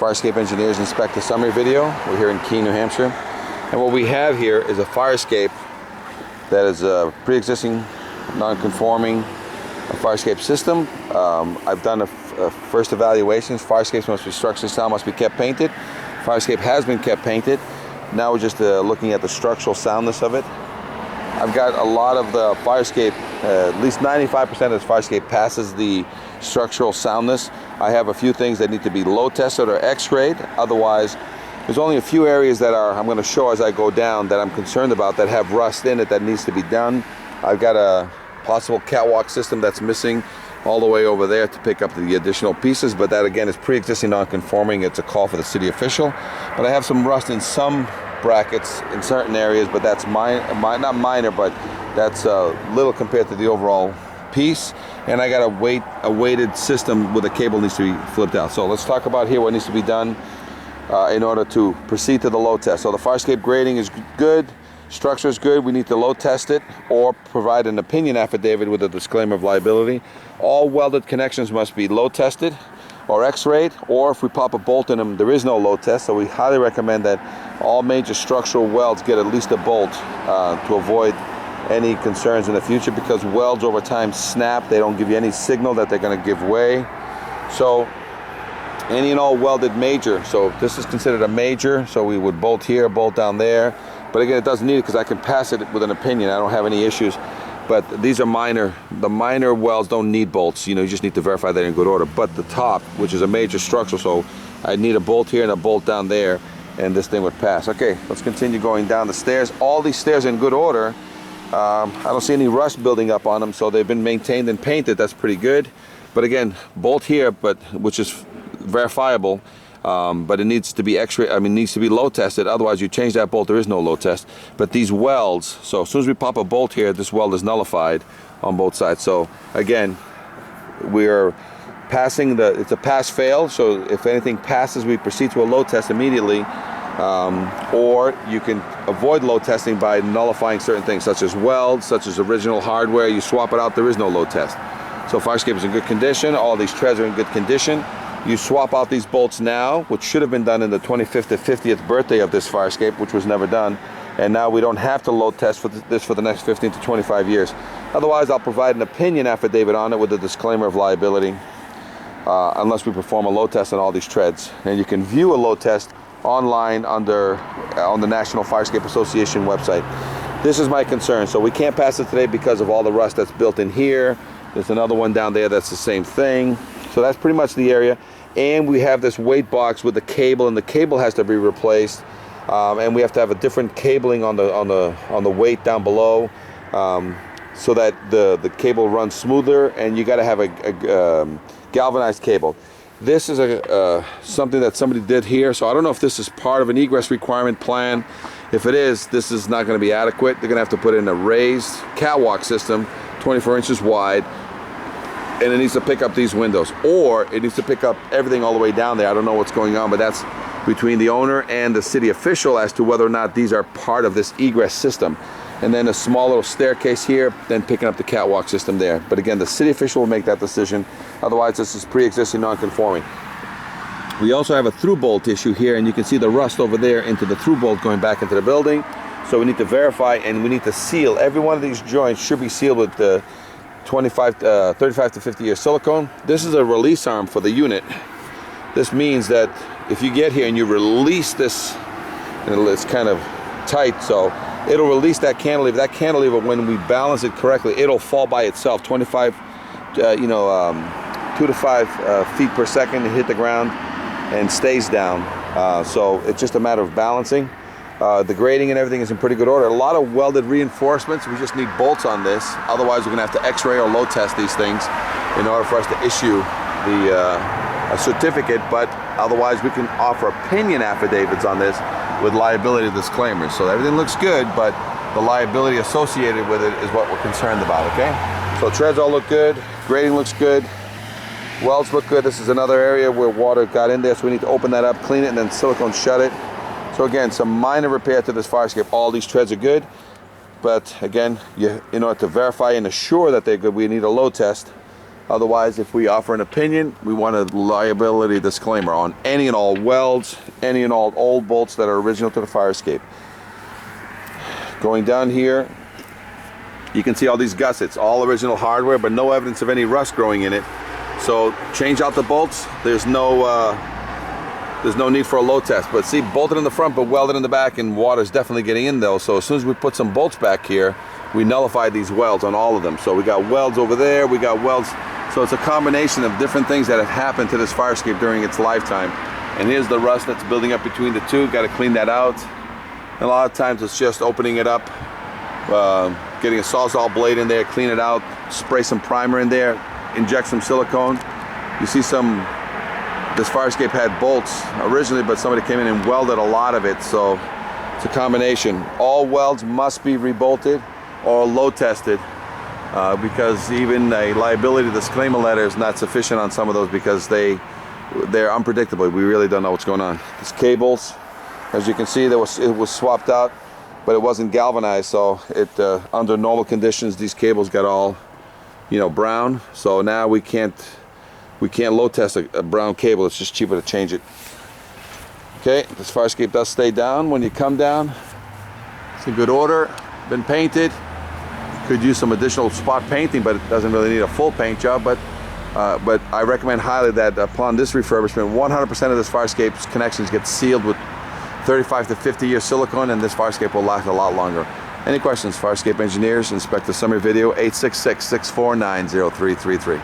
Fire Escape Engineers Inspect the Summary video. We're here in Keene, New Hampshire. And what we have here is a fire escape that is a pre-existing, non-conforming fire escape system. I've done a first evaluations. Fire escapes must be structurally sound, must be kept painted. Fire escape has been kept painted. Now we're just looking at the structural soundness of it. I've got a lot of the fire escape, at least 95% of this fire escape passes the structural soundness. I have a few things that need to be load tested or x-rayed. Otherwise, there's only a few areas that I'm going to show as I go down that I'm concerned about that have rust in it that needs to be done. I've got a possible catwalk system that's missing all the way over there to pick up the additional pieces, but that again is pre-existing non-conforming. It's a call for the city official. But I have some rust in some brackets in certain areas, but that's not minor, but that's little compared to the overall piece. And I got a weighted system where the cable needs to be flipped out. So let's talk about here what needs to be done in order to proceed to the load test. So the fire escape grading is good, structure is good. We need to load test it or provide an opinion affidavit with a disclaimer of liability. All welded connections must be load tested or x-rayed, or if we pop a bolt in them, there is no load test. So we highly recommend that all major structural welds get at least a bolt to avoid any concerns in the future, because welds over time snap. They don't give you any signal that they're going to give way. So any and all welded major, so this is considered a major, so we would bolt here, bolt down there. But again, it doesn't need it because I can pass it with an opinion. I don't have any issues. But these are minor. The minor welds don't need bolts. You know, you just need to verify they're in good order. But the top, which is a major structural, so I need a bolt here and a bolt down there, and this thing would pass. Okay, let's continue going down the stairs. All these stairs are in good order. I don't see any rust building up on them, so they've been maintained and painted. That's pretty good. But again, bolt here, but which is verifiable. But it needs to be x-ray, needs to be load tested. Otherwise, you change that bolt, there is no load test. But these welds, so as soon as we pop a bolt here, this weld is nullified on both sides. So again, we're passing it's a pass-fail. So if anything passes, we proceed to a load test immediately. Or you can avoid load testing by nullifying certain things, such as welds, such as original hardware. You swap it out, there is no load test. So fire escape is in good condition. All these treads are in good condition. You swap out these bolts now, which should have been done in the 25th to 50th birthday of this fire escape, which was never done. And now we don't have to load test for this for the next 15 to 25 years. Otherwise, I'll provide an opinion affidavit on it with a disclaimer of liability, unless we perform a load test on all these treads. And you can view a load test online on the National Fire Escape Association website. This is my concern. So we can't pass it today because of all the rust that's built in here. There's another one down there that's the same thing. So that's pretty much the area. And we have this weight box with the cable, and the cable has to be replaced. And we have to have a different cabling on the weight down below, so that the cable runs smoother. And you got to have a galvanized cable. This is something that somebody did here. So I don't know if this is part of an egress requirement plan. If it is, this is not going to be adequate. They're going to have to put in a raised catwalk system, 24 inches wide. And it needs to pick up these windows, or it needs to pick up everything all the way down there. I don't know what's going on, but that's between the owner and the city official as to whether or not these are part of this egress system. And then a small little staircase here, then picking up the catwalk system there. But again, the city official will make that decision. Otherwise, this is pre-existing non-conforming. We also have a through bolt issue here, and you can see the rust over there into the through bolt going back into the building. So we need to verify, and we need to seal. Every one of these joints should be sealed with the 35 to 50 year silicone. This is a release arm for the unit. This means that if you get here and you release this, and it's kind of tight, so it'll release that cantilever. That cantilever, when we balance it correctly, it'll fall by itself. 2 to 5 feet per second to hit the ground and stays down. So it's just a matter of balancing. The grading and everything is in pretty good order. A lot of welded reinforcements. We just need bolts on this. Otherwise, we're going to have to x-ray or load test these things in order for us to issue a certificate. But otherwise, we can offer opinion affidavits on this with liability disclaimers. So everything looks good, but the liability associated with it is what we're concerned about, okay? So treads all look good. Grading looks good. Welds look good. This is another area where water got in there, so we need to open that up, clean it, and then silicone shut it. So again, some minor repair to this fire escape. All these treads are good, but again, in order to verify and assure that they're good, we need a load test. Otherwise, if we offer an opinion, we want a liability disclaimer on any and all welds, any and all old bolts that are original to the fire escape. Going down here, you can see all these gussets, all original hardware, but no evidence of any rust growing in it. So change out the bolts. There's no need for a load test. But see, bolted in the front but welded in the back, and water's definitely getting in though. So as soon as we put some bolts back here, we nullify these welds on all of them. So we got welds over there, we got welds. So it's a combination of different things that have happened to this fire escape during its lifetime. And here's the rust that's building up between the two. Got to clean that out. And a lot of times it's just opening it up, getting a Sawzall blade in there, clean it out, spray some primer in there, inject some silicone. You see this fire escape had bolts originally, but somebody came in and welded a lot of it. So it's a combination. All welds must be rebolted or load tested. Because even a liability disclaimer letter is not sufficient on some of those, because they're unpredictable. We really don't know what's going on. These cables, as you can see, it was swapped out, but it wasn't galvanized. So under normal conditions, these cables got all, brown. So now we can't load test a brown cable. It's just cheaper to change it. Okay, this fire escape does stay down when you come down. It's in good order, been painted. Could use some additional spot painting, but it doesn't really need a full paint job. But I recommend highly that upon this refurbishment, 100% of this fire escape's connections get sealed with 35 to 50 year silicone, and this fire escape will last a lot longer. Any questions? Fire escape engineers, inspect the summary video, 866-649-0333.